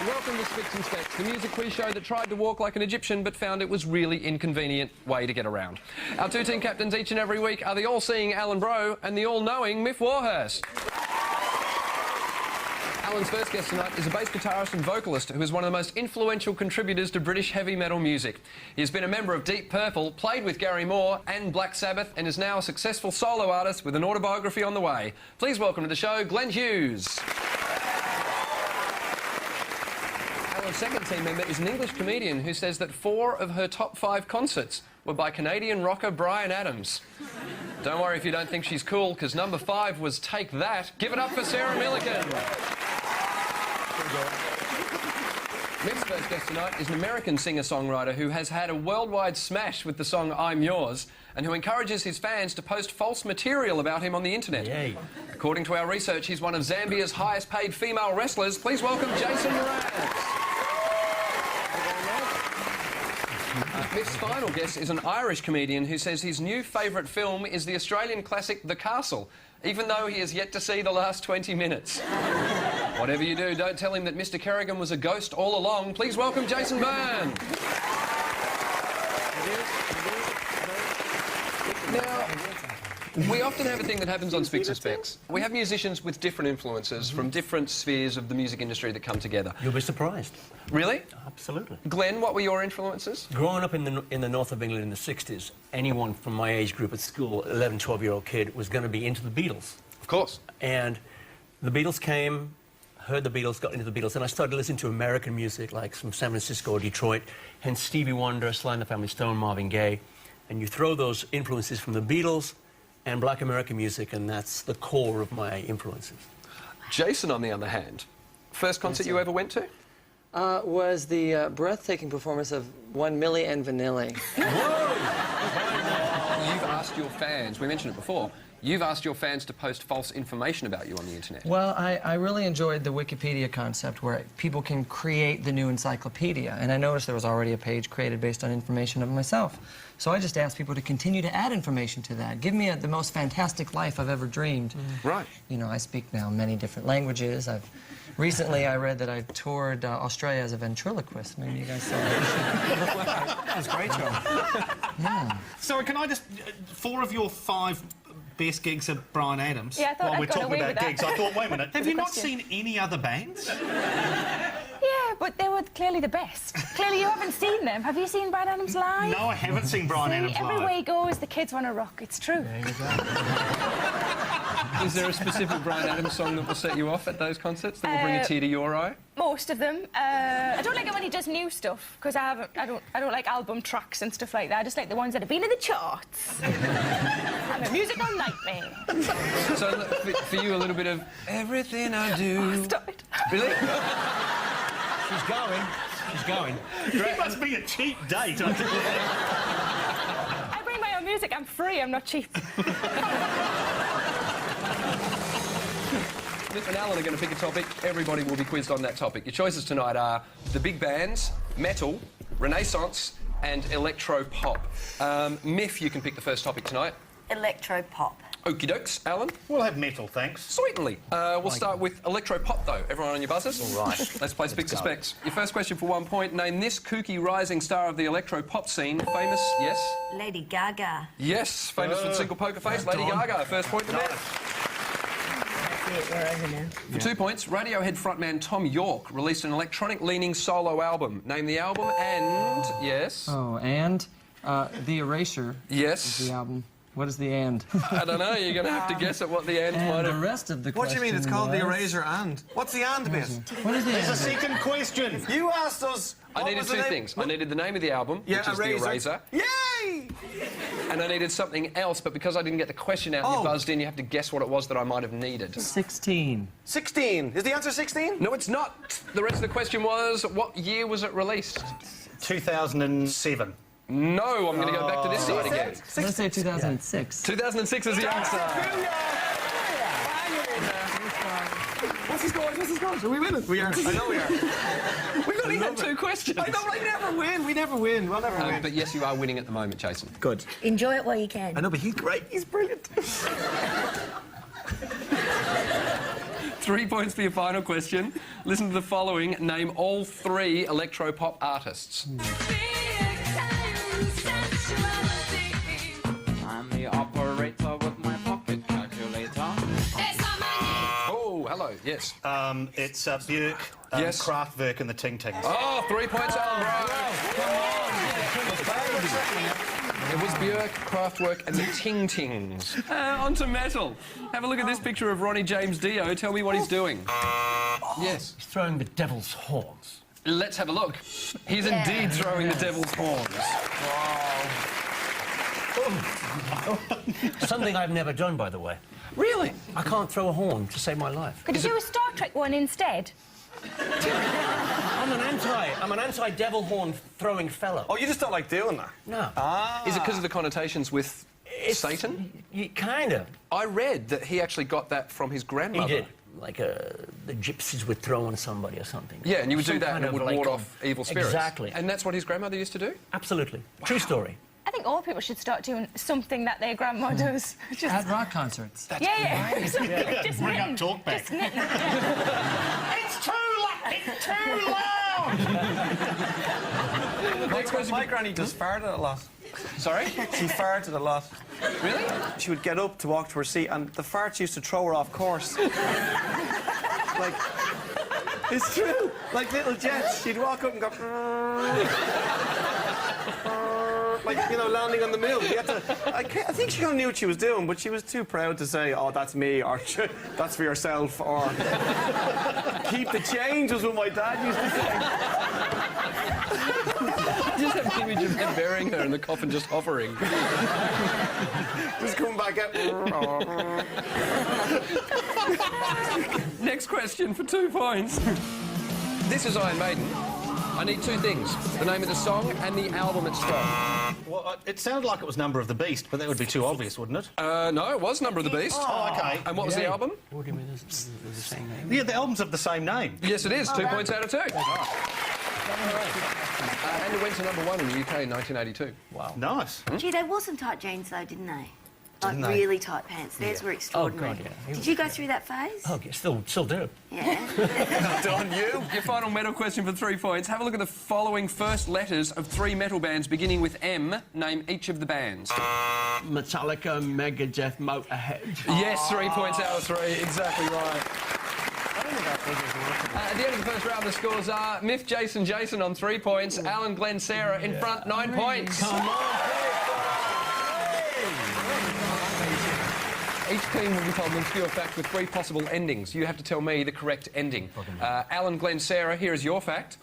Welcome to Spicks and Specks, the music quiz show that tried to walk like an Egyptian but found it was really inconvenient way to get around. Our two team captains each and every week are the all-seeing Alan Bro and the all-knowing Miff Warhurst. Alan's first guest tonight is a bass guitarist and vocalist who is one of the most influential contributors to British heavy metal music. He has been a member of Deep Purple, played with Gary Moore and Black Sabbath, and is now a successful solo artist with an autobiography on the way. Please welcome to the show, Glenn Hughes. Alan's second team member is an English comedian who says that 4 of her top 5 concerts were by Canadian rocker Bryan Adams. Don't worry if you don't think she's cool, because number 5 was Take That. Give it up for Sarah Millican. Mick's first guest tonight is an American singer-songwriter who has had a worldwide smash with the song I'm Yours and who encourages his fans to post false material about him on the internet. Yay. According to our research, he's one of Zambia's highest-paid female wrestlers. Please welcome Jason Mraz. Mick's final guest is an Irish comedian who says his new favourite film is the Australian classic The Castle, even though he has yet to see the last 20 minutes. Whatever you do, don't tell him that Mr. Kerrigan was a ghost all along. Please welcome Jason Byrne. Now, we often have a thing that happens on Spicks and Specks. We have musicians with different influences from different spheres of the music industry that come together. You'll be surprised. Really? Absolutely. Glenn, what were your influences? Growing up in the north of England in the 60s, anyone from my age group at school, 11, 12-year-old kid, was going to be into the Beatles. Of course. And the Beatles came, heard the Beatles, got into the Beatles, and I started listening to American music, like from San Francisco or Detroit, hence Stevie Wonder, Sly and the Family Stone, Marvin Gaye. And you throw those influences from the Beatles and black American music, and that's the core of my influences. Jason, on the other hand, first concert you ever went to? Was the breathtaking performance of One Milli and Vanilli. Whoa! You've asked your fans, we mentioned it before, you've asked your fans to post false information about you on the internet. Well, I really enjoyed the Wikipedia concept where people can create the new encyclopedia, and I noticed there was already a page created based on information of myself. So I just asked people to continue to add information to that. Give me the most fantastic life I've ever dreamed. Right. You know, I speak now many different languages. Recently, I read that I toured Australia as a ventriloquist. Maybe you guys saw that. That was great, John. Yeah. So can I just... 4 of your 5 best gigs are Bryan Adams. Yeah, I thought While I we're got talking away about with that. gigs, I thought, wait a minute, have you not seen any other bands? Yeah, but they were clearly the best. Clearly you haven't seen them. Have you seen Bryan Adams live? No, I haven't seen Bryan Adams live. Everywhere he goes, the kids want to rock. It's true. There you go. Is there a specific Bryan Adams song that will set you off at those concerts, that will bring a tear to your eye? Most of them. I don't like it when he does new stuff, because I don't like album tracks and stuff like that. I just like the ones that have been in the charts. I'm a musical nightmare. So, look, for you, a little bit of everything I do. Oh, stop it. Really? she's going. She's going. It must be a cheap date. I bring my own music. I'm free. I'm not cheap. Miff and Alan are going to pick a topic. Everybody will be quizzed on that topic. Your choices tonight are the big bands, metal, Renaissance, and electro-pop. Miff, you can pick the first topic tonight. Electro-pop. Okie dokes. Alan? We'll have metal, thanks. Certainly. We'll start with electro-pop, though. Everyone on your buzzers? All right. Let's play Spicks and Specks. Your first question for 1 point. Name this kooky rising star of the electro-pop scene. Famous, yes? Lady Gaga. Yes, famous for the single poker face. Lady Gaga. First point to Miff. We're over now. For 2 points, Radiohead frontman Tom York released an electronic-leaning solo album. Name the album and... Yes? Oh, and The Erasure. Yes. Is the album. What is the and? I don't know. You're going to have to guess at what the and might And the have... rest of the What do you mean it's called The was- Erasure and? What's the and bit? What is the There's a and? second question. You asked us. I needed 2 things. I needed the name of the album, which is The Eraser. Yay! 3! And I needed something else, but because I didn't get the question out and you buzzed in, you have to guess what it was that I might have needed. 16. 16. Is the answer 16? No, it's not. The rest of the question was, what year was it released? 2007. No, I'm going to go back to this side again. Let's say 2006. 2006 is the answer. What's the score? What's the score? Are we winning? We are. I know we are. We've only had 2 questions. I know, I never win. We never win. We'll never win. But yes, you are winning at the moment, Jason. Good. Enjoy it while you can. I know, but he's great. He's brilliant. 3 points for your final question. Listen to the following. Name all 3 electropop artists. I'm the operator with my pocket calculator. Oh, hello. Yes. It's Björk, Yes. Kraftwerk and the Ting Tings. Oh, 3 points, Alan Bro. It was Björk, Kraftwerk and the Ting Tings. On to metal. Have a look at this picture of Ronnie James Dio. Tell me what he's doing. Yes. He's throwing the devil's horns. Let's have a look. He's indeed throwing the devil's horns. Something I've never done, by the way. Really? I can't throw a horn to save my life. Could you do a Star Trek one instead? I'm an anti-devil horn throwing fellow. Oh, you just don't like doing that? No. Is it because of the connotations with Satan? Kind of. I read that he actually got that from his He grandmother. did. Like the gypsies would throw on somebody or something. Yeah, and you would do Some that and kind it of would like ward off evil spirits. Exactly. And that's what his grandmother used to do? Absolutely. True story. I think all people should start doing something that their grandma does. Just, At rock concerts. yeah. Just Bring up knitting. talk back. Just knitting. It's too loud! It's too loud! Next question. My granny does farted a lot. Sorry? She farted a lot. Really? She would get up to walk to her seat, and the farts used to throw her off course. Like, it's true. Like little jets. She'd walk up and go... like, you know, landing on the mill. You had to, I think she kind of knew what she was doing, but she was too proud to say, oh, that's me, or that's for yourself, or keep the change was what my dad used to say. I just have an image of him burying her in the coffin just hovering. Just come back out. Next question for 2 points. This is Iron Maiden. I need 2 things. The name of the song and the album it's from. Well, it sounded like it was Number of the Beast, but that would be too obvious, wouldn't it? No, it was Number of the Beast. Oh, okay. And what was the album? What do you mean it's the same name? Yeah, the albums have the same name. Yes, it is. 2 points out of 2. And it went to number 1 in the UK in 1982. Wow. Nice. Gee, they wore some tight jeans though, didn't they? Like Didn't they? really tight pants. Theirs were extraordinary. God, yeah. Did you go through that phase? Oh, yeah, still do. Yeah. Done you. Your final metal question for 3 points. Have a look at the following first letters of 3 metal bands beginning with M. Name each of the bands. Metallica, Megadeth, Motorhead. Yes, 3 points out of 3. Exactly right. At the end of the first round, the scores are Miff, Jason on 3 points, Alan, Glenn, Sarah in front, 9 points. Come on. Each team will be told an obscure fact with 3 possible endings. You have to tell me the correct ending. Alan, Glenn, Sarah, here is your fact.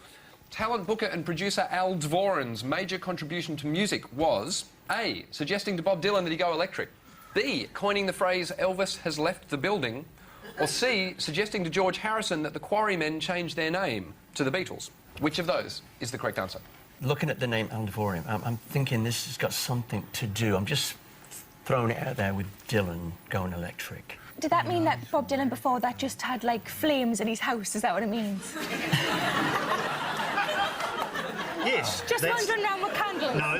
Talent booker and producer Al Dvoran's major contribution to music was A. Suggesting to Bob Dylan that he go electric, B. Coining the phrase Elvis has left the building, or C. Suggesting to George Harrison that the Quarrymen changed their name to the Beatles. Which of those is the correct answer? Looking at the name Al Dvoran, I'm thinking this has got something to do. I'm just throwing it out there with Dylan going electric. Did that mean that Bob Dylan before that just had, like, flames in his house? Is that what it means? Yes. Just wandering around with candles? No,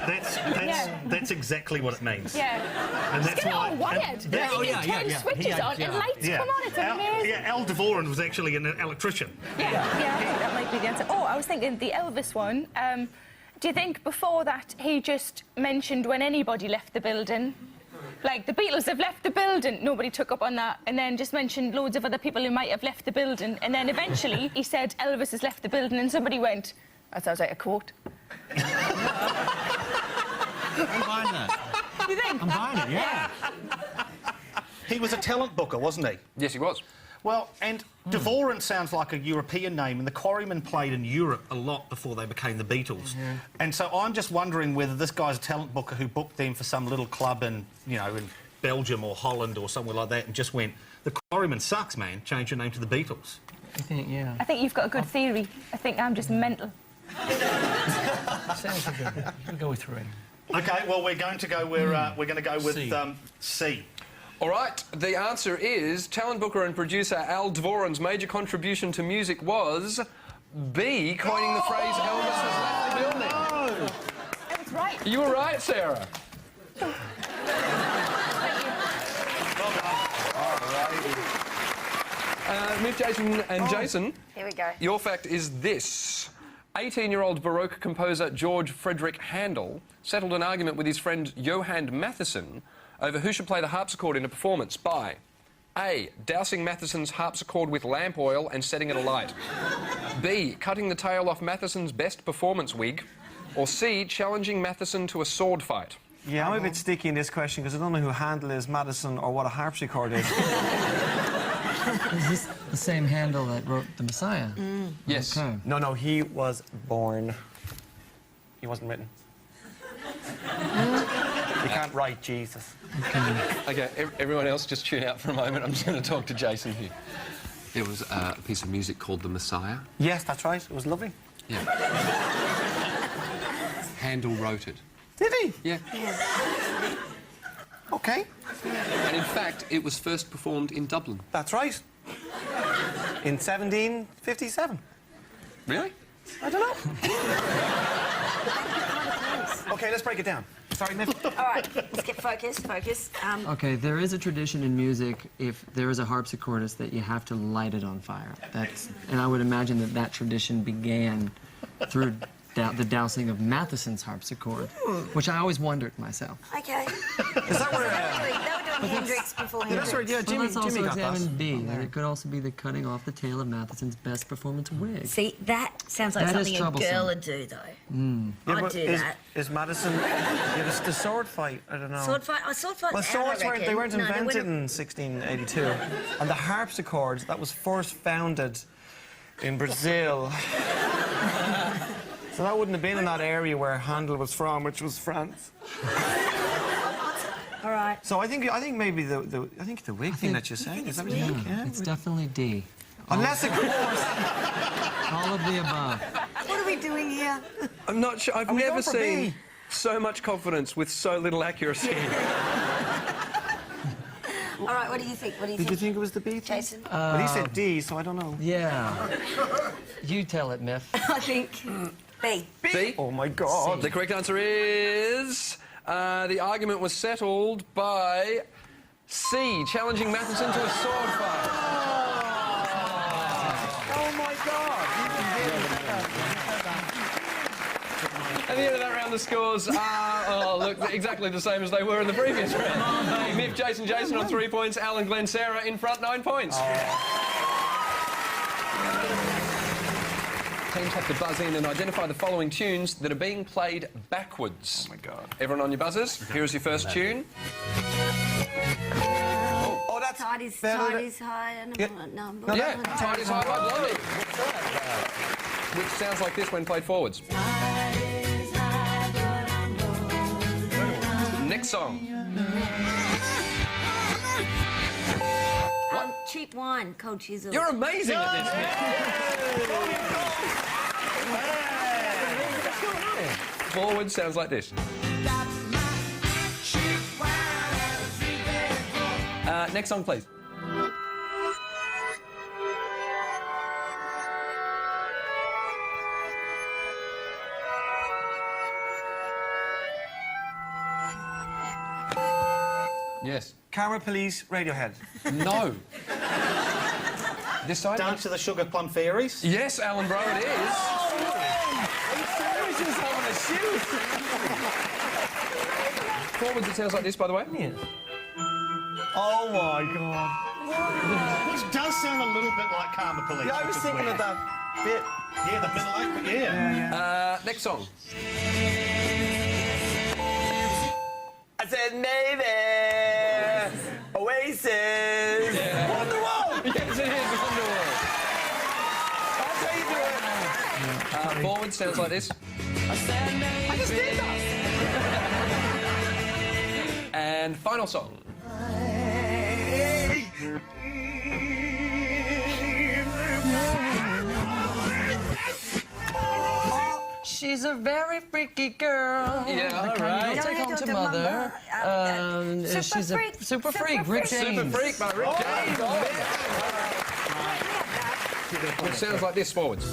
that's exactly what it means. Yeah. And Just get it all wired. Yeah. You turn switches on and lights come on. It's amazing. Al Dvoran was actually an electrician. Yeah, I think that might be the answer. Oh, I was thinking the Elvis one. Do you think before that he just mentioned when anybody left the building? Like, the Beatles have left the building, nobody took up on that, and then just mentioned loads of other people who might have left the building, and then eventually he said Elvis has left the building, and somebody went, that sounds like a quote. I'm buying that. You think? I'm buying it, yeah. He was a talent booker, wasn't he? Yes, he was. Well, and Dvorin sounds like a European name, and the Quarrymen played in Europe a lot before they became the Beatles. And so I'm just wondering whether this guy's a talent booker who booked them for some little club in, you know, in Belgium or Holland or somewhere like that, and just went, the Quarrymen sucks, man. Change your name to the Beatles. I think, yeah. I think you've got a good theory. I think I'm just mental. Sounds like we'll go with 3. OK, well, we're going to go with C. All right, the answer is talent booker and producer Al Dvorin's major contribution to music was B, coining the phrase Elvis has left the building. I was right. You were right, Sarah. Mick, Jason and Jason, Here we go. your fact is this. 18-year-old Baroque composer George Frederick Handel settled an argument with his friend Johann Mattheson over who should play the harpsichord in a performance by A, dousing Matheson's harpsichord with lamp oil and setting it alight, B, cutting the tail off Matheson's best performance wig, or C, challenging Matheson to a sword fight. Yeah, I'm a bit sticky in this question because I don't know who Handel is, Madison, or what a harpsichord is. Is this the same Handel that wrote The Messiah? Yes. Okay. No, he was born. He wasn't written. You can't write Jesus. OK, everyone else just tune out for a moment. I'm just going to talk to Jason here. There was a piece of music called The Messiah. Yes, that's right. It was lovely. Yeah. Handel wrote it. Did he? Yeah. OK. And in fact, it was first performed in Dublin. That's right. In 1757. Really? I don't know. OK, let's break it down. Sorry, Miff. All right, let's get focused. Okay, there is a tradition in music, if there is a harpsichordist, that you have to light it on fire. And I would imagine that that tradition began through the dousing of Matheson's harpsichord, which I always wondered myself. Okay. Is that where... They were doing Hendrix before Hendrix. That's right, yeah, Well, Jimmy, let's also Jimmy got examine that. B, that it could also be the cutting off the tail of Matheson's best performance wig. See, that sounds like That is something a troublesome. girl would do, though. Yeah, I'd but do that. Is Madison... Yeah, the sword fight, I don't know. Sword fight? Oh, sword fight. Well, swords weren't weren't invented in 1682. And the harpsichord, that was first founded in Brazil. So that wouldn't have been in that area where Handel was from, which was France. All right. So I think maybe the wig thing that you're saying is that what you think? Yeah. It's definitely D. Unless, of course, All of the above. What are we doing here? I'm not sure. I've we never going for seen B? so much confidence with so little accuracy. All right, what do you think? did you think it was the B thing? Jason? Well, he said D, so I don't know. Yeah. You tell it, Miff. I think B. B? Oh my God! The correct answer is... the argument was settled by C, challenging Matheson to a sword fight. Oh my God! At the end of that round, the scores are, look, exactly the same as they were in the previous round. Miff, Jason on 3 points, Al and Glenn Sarah in front, 9 points. Teams have to buzz in and identify the following tunes that are being played backwards. Oh my God! Everyone on your buzzers? Here is your first tune. Oh, that's Tide is high and Yeah. number. Yeah, Tide is High by Blondie. Which sounds like this when played forwards. Next song. Cheap wine, cold chisel. You're amazing at this, Nick. Forward sounds like this. Next song, please. Yes. Karma Police, Radiohead. No. This side? Dance to the Sugar Plum Fairies. Yes, Alan Bro, it is. Just having a shoot. Forwards, it sounds like this, by the way. Yeah. Oh my God! Which does sound a little bit like Karma Police. Yeah, I was which is thinking weird. of that bit. Yeah, the bit like, yeah. Next song. I said Navy, Oasis, Wonderwall. Yes. Yes, it is Wonderwall. That's how you do it. Forward sounds like this. I just did that. And final song. She's a very freaky girl. Yeah, all Right. right. Take home to mother. She's a super freak. Rick James. Super Freak by Rick James. It sounds like this, forwards.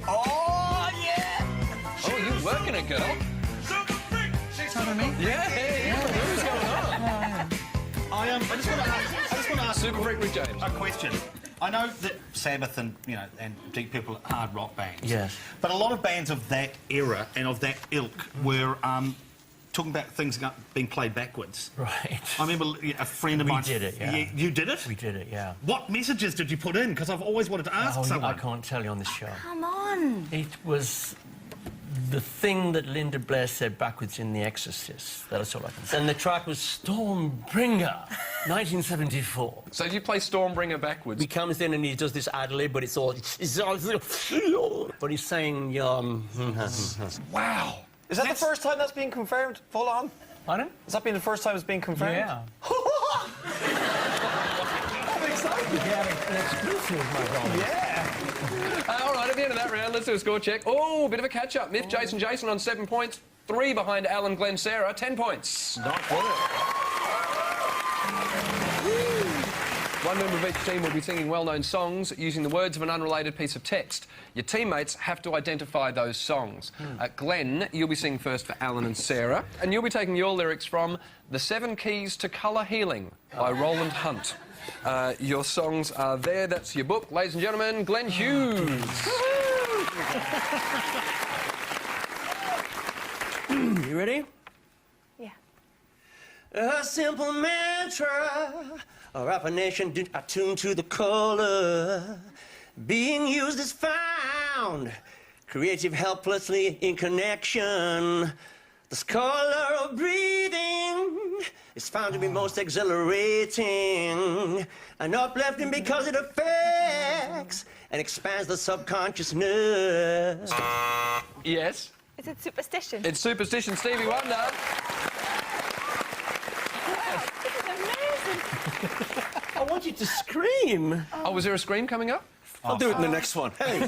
Oh, yeah! Oh, you're working it, girl. Talking to me? Yeah. What's going on? I just want to ask Super Freak Rick James. a question. I know that Sabbath and Deep Purple are hard rock bands. Yes. But a lot of bands of that era and of that ilk were talking about things being played backwards. Right. I remember a friend of We mine. did it, yeah. You did it? We did it, yeah. What messages did you put in? Because I've always wanted to ask I someone. can't tell you on this show. Come on. It was the thing that Linda Blair said backwards in The Exorcist. That's all I can say. And the track was Stormbringer, 1974. So if you play Stormbringer backwards, He comes in and he does this ad lib, but it's all. But he's saying, wow. Is that the first time that's been confirmed? Full on? Pardon? Has that been the first time it's been confirmed? Yeah. I'm excited. Yeah, an exclusive, my God. Yeah. All right, at the end of that round, let's do a score check. Oh, bit of a catch-up. Miff, Jason on 7 points. 3 behind Alan, Glenn, Sarah. 10 points. Not good. One member of each team will be singing well-known songs using the words of an unrelated piece of text. Your teammates have to identify those songs. Glenn, you'll be singing first for Alan and Sarah, and you'll be taking your lyrics from The 7 Keys to Colour Healing by Roland Hunt. Your songs are there. That's your book. Ladies and gentlemen, Glenn Hughes. You ready? Yeah. A simple mantra, a affirmation attuned to the color. Being used is found, creative helplessly in connection. This color of breathing is found to be most exhilarating and uplifting because it affects and expands the subconsciousness. Yes. Is it superstition? It's Superstition, Stevie Wonder. This is amazing. I want you to scream. Oh, was there a scream coming up? I'll do it in the next one. Hey.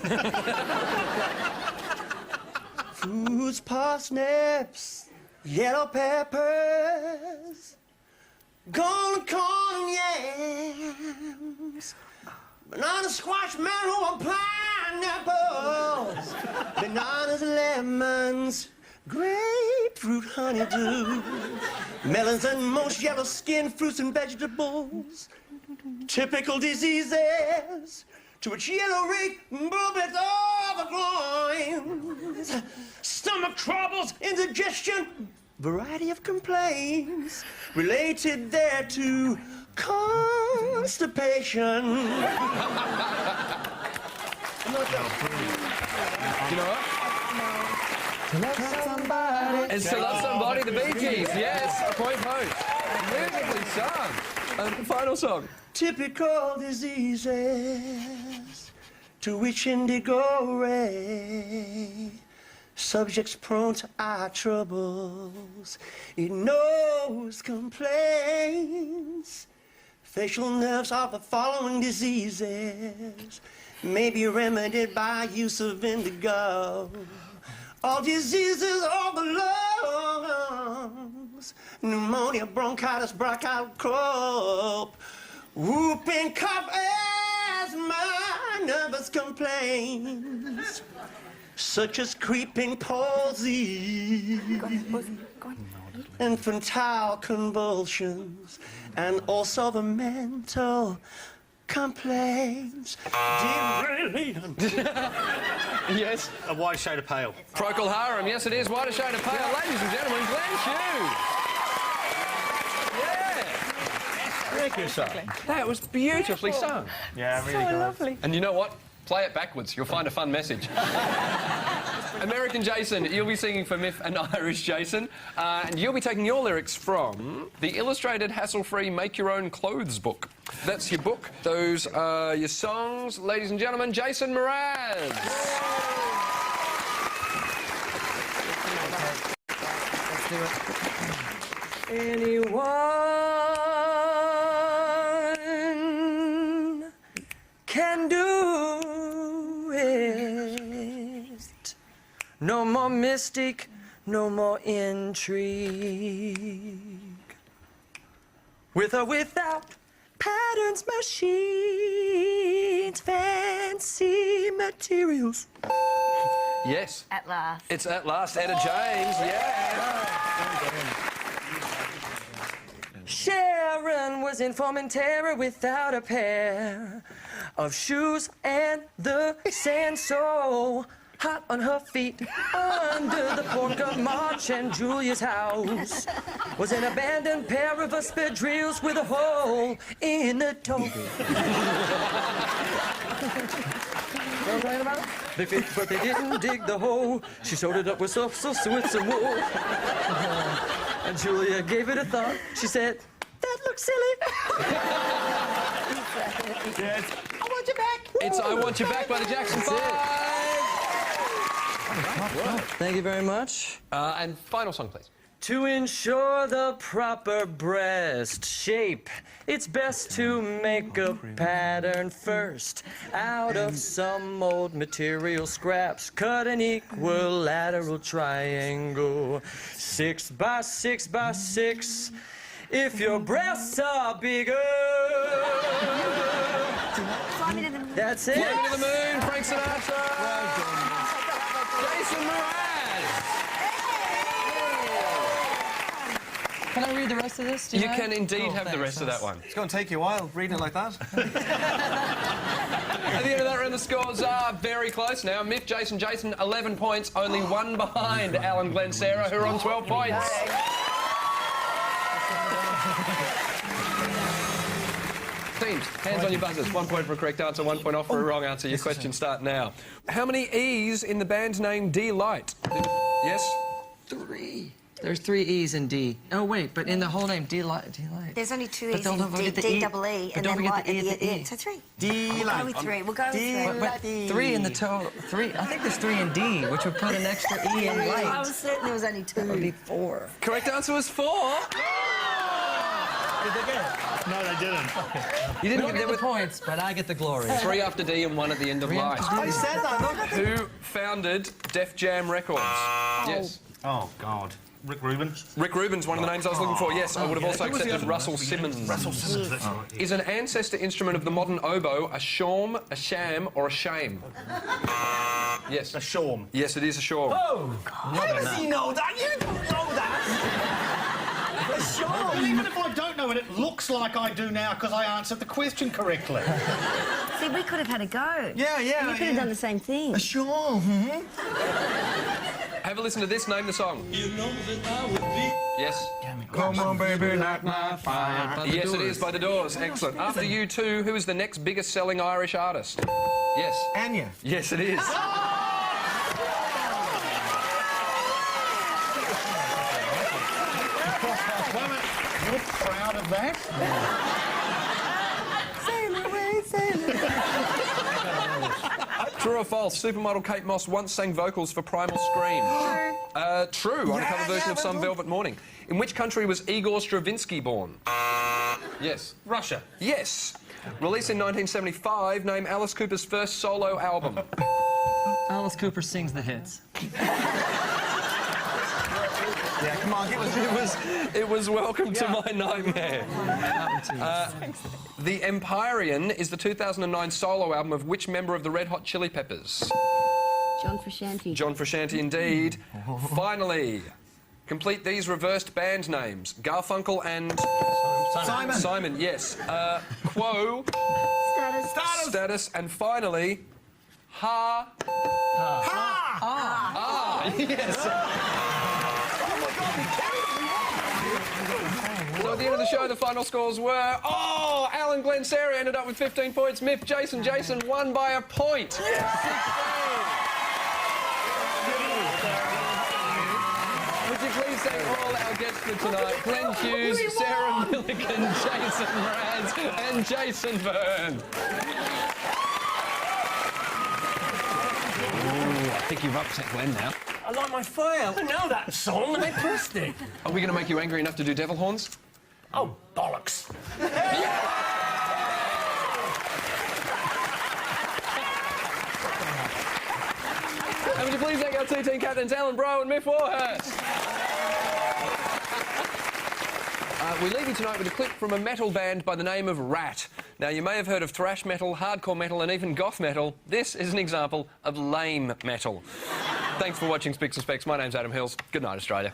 Fruits, parsnips, yellow peppers, golden corn and yams, banana, squash, melon, and pineapples, bananas, lemons, grapefruit, honeydew, melons and most yellow-skinned fruits and vegetables, typical diseases to which yellow rate movements all the groins, stomach troubles, indigestion, variety of complaints related there to constipation. Do you know what? To love somebody. It's To Love Somebody, the Bee Gees. Yes, a point post. Beautifully sung. Final song. Typical diseases to which indigo ray, subjects prone to eye troubles, it knows complaints. Facial nerves are the following diseases, may be remedied by use of indigo. All diseases of the lungs, pneumonia, bronchitis, bronchial cough, whooping cough, asthma, nervous complaints, such as creeping palsy, infantile convulsions, and also the mental complaints. Derailing. Yes. A White Shade of Pale. Procol Harum. Yes, it is. Whiter Shade of Pale. Ladies and gentlemen, Glenn Hughes. Yeah. Thank you, sir. That was beautifully sung. Yeah, really So good. lovely. And you know what? Play it backwards. You'll find a fun message. American Jason, you'll be singing for Miff and Irish Jason. And you'll be taking your lyrics from the illustrated, hassle-free, make-your-own clothes book. That's your book. Those are your songs. Ladies and gentlemen, Jason Mraz. Let's do it. Anyone can do it. No more mystic, no more intrigue. With or without patterns, machines, fancy materials. Yes. At last. It's at last. Etta James, yeah. Sharon was in Formentera without a pair of shoes, and the sand so hot on her feet under the Porca March, and Julia's house was an abandoned pair of espadrilles with a hole in the toe. Know what I'm talking about? But they didn't dig the hole. She sewed it up with some wool. And Julia gave it a thought. She said, "That looks silly." Yes. I want you back. It's I Want You Back by the Jackson 5. Thank you very much. And final song, please. To ensure the proper breast shape, it's best to make a pattern first. Out of some old material scraps, cut an equilateral triangle. 6 by 6 by 6, if your breasts are bigger. Fly me to the moon. That's it. Fly Me to the Moon, Frank Sinatra. Jason Mraz. Can I read the rest of this? Do You mind? can indeed Cool, have the thanks. rest of that one. It's going to take you a while reading it like that. At the end of that round, the scores are very close now. Miff, Jason, 11 points, only one behind Alan, Glenn, Sarah, who are on 12 points. Teams, hands on your buzzers. 1 point for a correct answer, 1 point off for a wrong answer. Your questions start now. How many E's in the band's name D-Light? Yes? 3. There's 3 E's in D. Oh, wait, but in the whole name, D-Light. There's only 2 But E's don't in forget the D, E. double E, But and don't then forget light the E at at the end. E. So 3. D-Light. We'll go with 3. We'll go with 3. But 3 in the total. 3. I think there's 3 in D, which would put an extra E in I light. was certain there was only 2. That would be 4. Correct answer was 4. Did they get it? No, they didn't. You didn't Get the points, but I get the glory. 3 after D and 1 at the end of light. I said that, look. Who founded Def Jam Records? Yes. Oh, God. Rick Rubin. Rick Rubin's one of the names I was looking for. Yes, I would have also Who was the accepted other one? Russell Simmons. Russell Simmons, that's right. Is an ancestor instrument of the modern oboe a shawm, a sham, or a shame? Yes. A shawm. Yes, it is a shawm. Oh, how does he know that? You don't know that. Well, even if I don't know it, it looks like I do now because I answered the question correctly. See, we could have had a go. Yeah. We could have done the same thing. Sure. Have a listen to this. Name the song. Yes. Come on, baby, light my fire. Yes, it is by The Doors. Excellent. After you two, who is the next biggest selling Irish artist? Yes. Anya. Yes, it is. You're proud of that? True or false? Supermodel Kate Moss once sang vocals for Primal Scream. True, on a cover version of Some Velvet Morning. In which country was Igor Stravinsky born? Yes. Russia. Yes. Released in 1975, name Alice Cooper's first solo album. Alice Cooper sings the hits. Yeah, come on, give us. It was Welcome to My Nightmare. The Empyrean is the 2009 solo album of which member of the Red Hot Chili Peppers? John Frusciante. John Frusciante, indeed. Finally, complete these reversed band names. Garfunkel and... Simon. Simon, yes. Quo, Status, and finally, Ha. Yes. So at the end of the show, the final scores were... Oh, Alan, Glenn, Sarah ended up with 15 points. Miff, Jason won by a point. you please thank all our guests for tonight? Glenn Hughes, Sarah Milligan, Jason Mraz, and Jason Byrne. Ooh, I think you've upset Glenn now. I like my fire. I know that song, and they pressed it. Are we going to make you angry enough to do devil horns? Oh, bollocks. And would you please thank our two team captains, Alan Bro and Miff Warhurst. We leave you tonight with a clip from a metal band by the name of Rat. Now, you may have heard of thrash metal, hardcore metal, and even goth metal. This is an example of lame metal. Thanks for watching Spicks and Specks. My name's Adam Hills. Good night, Australia.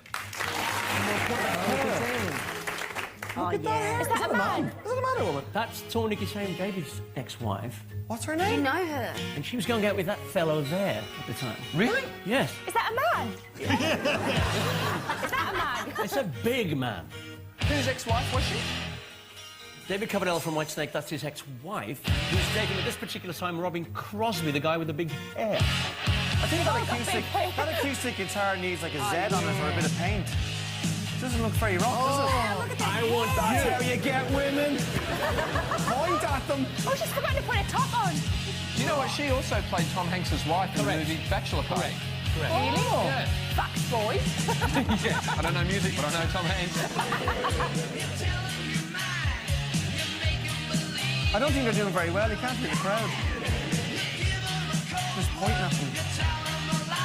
Oh, yeah. Is that a man? What's the matter, woman? That's Tornicky Shane David's ex-wife, What's her You name? know her. and she was going out with that fellow there at the time. Really? Yes, Is that a man? Is that a man? it's a big man. Whose ex-wife was she? David Coverdale from Whitesnake, that's his ex-wife, who's dating at this particular time Robin Crosby, the guy with the big hair. I think that acoustic guitar needs like a Z on it or a bit of paint. Doesn't look very rock, does it? I want That's how you get women. Point at them. Oh, she's forgotten to put a top on. Do you know what? She also played Tom Hanks' wife in the movie Bachelor Party. Correct. Really? Yeah. Facts, boys. Yeah. I don't know music, but I know Tom Hanks. I don't think they're doing very well. You can't hear the crowd. Just pointing at them.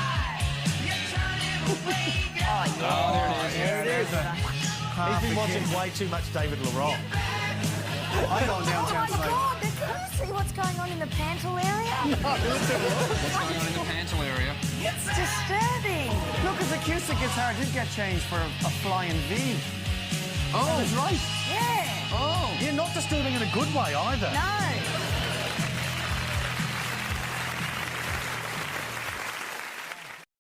Oh, there it is. There it is. He's been watching way too much David LaRock. I'm going downtown Oh, my tonight. God. Can you see what's going on in the pantle area? What's going on in the Pantel area? It's disturbing. Look, his acoustic guitar did get changed for a flying V. Oh, That's right. Yeah. oh. Yeah, not disturbing in a good way either. No.